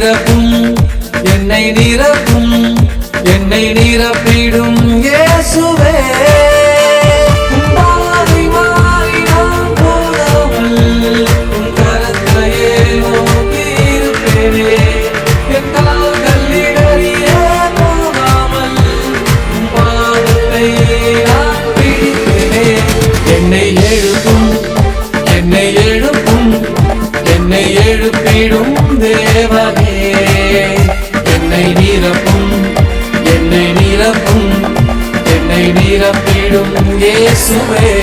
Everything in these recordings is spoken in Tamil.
நிரப்பும் என்னை நிரப்பும் என்னை நிரப்பிடும் இயேசுவே. மாறி மாறி நான் போகாமல் உன் கரத்தையே நோக்கி இருப்பேனே. என் கால்கள் இடறியே போகாமல் உன் பாதத்தை நான் பிடிப்பேனே. என்னை எழுப்பும் என்னை எழுப்பும் என்னை எழுப்பிடும் தேவனே. என்னை நிரப்பும் என்னை நிரப்பும் என்னை நிரப்பிடும் இயேசுவே.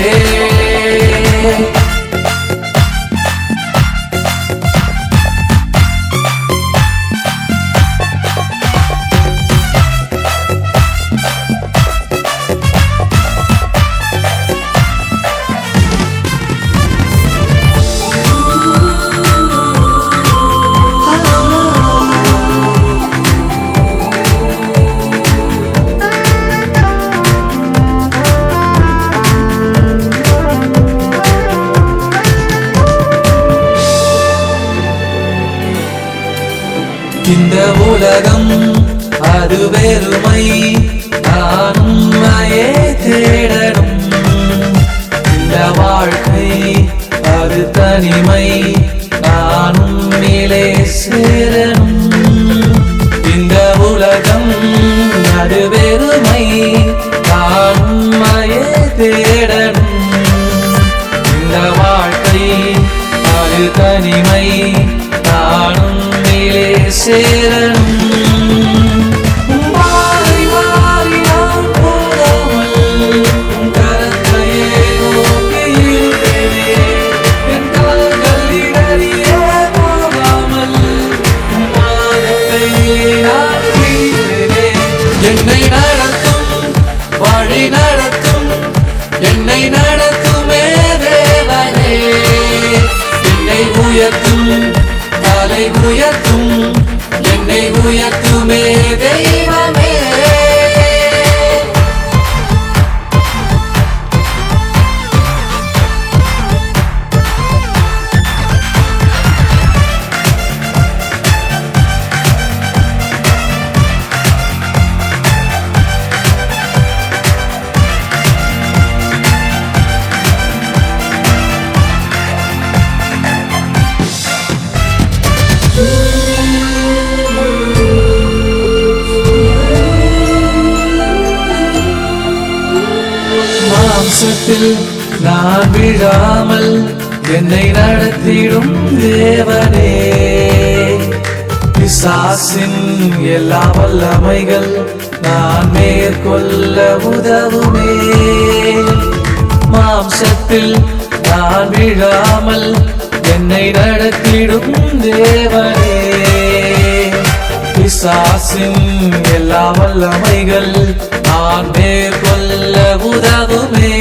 இந்த உலகம் அது வெறுமை, நான் உண்மையே தேடணும். இந்த வாழ்க்கை அது தனிமை, நான் உன்னிலே சேரணும். இந்த உலகம் அது வெறுமை, நான் உண்மையே தேடணும். இந்த வாழ்க்கை அது தனிமை, நான் உன்னிலே சேரணும். மாறி மாறி நான் போகாமல் உன் கரத்தையே நோக்கி இருப்பேனே. என் கால்கள் இடறியே போகாமல் உன் பாதத்தை நான் பிடிப்பேனே. என்னை நடத்தும் வழி நடத்தும் என்னை நடத்துமே தேவனே. என்னை உயர்த்தும் தலை உயர்த்தும் என்னை உயர்த்துமே தெய்வமே. மாம்சத்தில் நான் விழாமல் என்னை நடத்திடும் தேவனே. பிசாசின் எல்லா வல்லமைகள் நான் மேற்கொள்ள உதவுமே. மாம்சத்தில் நான் விழாமல் என்னை நடத்திடும் தேவனே. பிசாசின் எல்லா வல்லமைகள் நான் மேற்கொள்ள உதவுமே.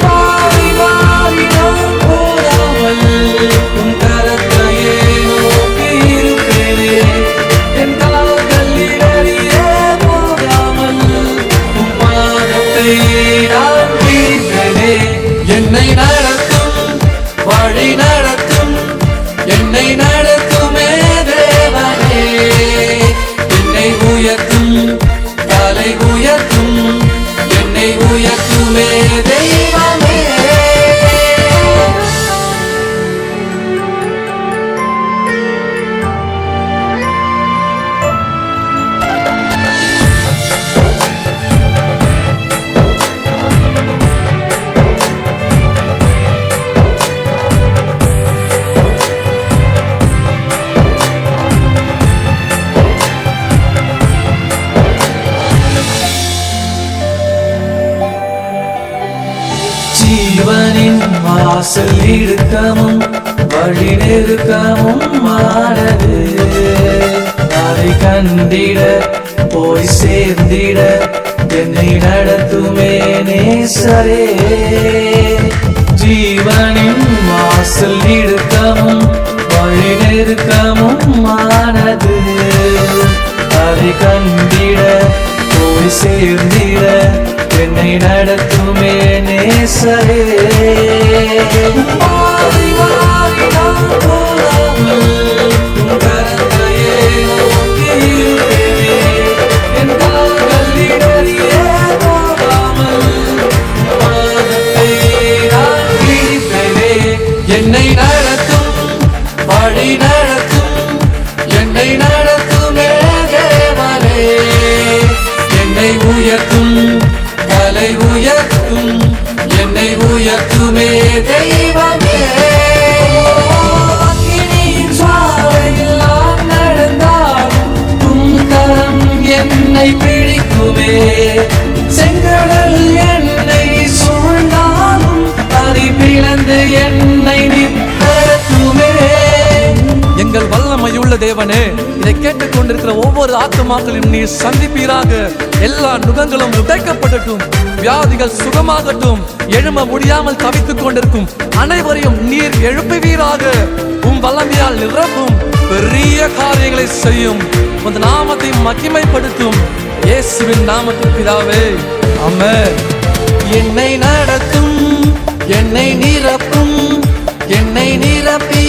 மாறி மாறி நான் போகாமல் உன் கரத்தையே நோக்கி இருப்பேனே. என் கால்கள் இடறியே போகாமல் உன் பாதத்தை நான் பிடிப்பேனே. என்னை நடத்தும் வழி நடத்தும் என்னை நடத்துமே தேவனே. என்னை உயர்த்தும் தலை உயர்த்தும் என்னை உயர்த்துமே தெய்வமே. ஜீவனின் வாசல் இடுக்கமும் வழி நெருக்கமும் ஆனது. அதை கண்டிட போய் சேர்ந்திட என்னை நடத்துமே நேசரே. ஜீவனின் வாசல் இடுக்கமும் வழி நெருக்கமும் ஆனது. அதை கண்டிட போய் சேர்ந்திட என்னை நடத்துமே நேசரே. மாறி மாறி நான் போகாமல் உன் வழி நடத்தும், என்னை நடத்துமே தேவனே. என்னை உயர்த்தும், தலை உயர்த்தும், என்னை உயர்த்துமே தெய்வமே. அக்கினியின் சுவாலையில் நான் நடந்தாலும் உம் கரம் என்னை பிடிக்குமே. செங்கடல் என்னை சூழ்ந்தாலும் அதை பிளந்து என்னை நடத்துமே. எங்கள் வல்லமையுள்ள தேவனே, இதை கேட்டுக்கொண்டிருக்கிற ஒவ்வொரு ஆத்துமாக்களையும் நீர் சந்திப்பீராக. எல்லா நுகங்களும் உடைக்கப்படட்டும், வியாதிகள் சுகமாகட்டும், எழும்ப முடியாமல் தவித்துக் கொண்டிருக்கும் அனைவரையும் நீர் எழுப்புவீராக. உம் வல்லமையால் நிரப்பும், பெரிய காரியங்களை செய்யும், உமது நாமத்தை மகிமைப்படுத்தும். இயேசுவின் நாமத்தில் பிதாவே, ஆமென். என்னை நடத்தும், என்னை நிரப்பும், என்னை நிரப்பி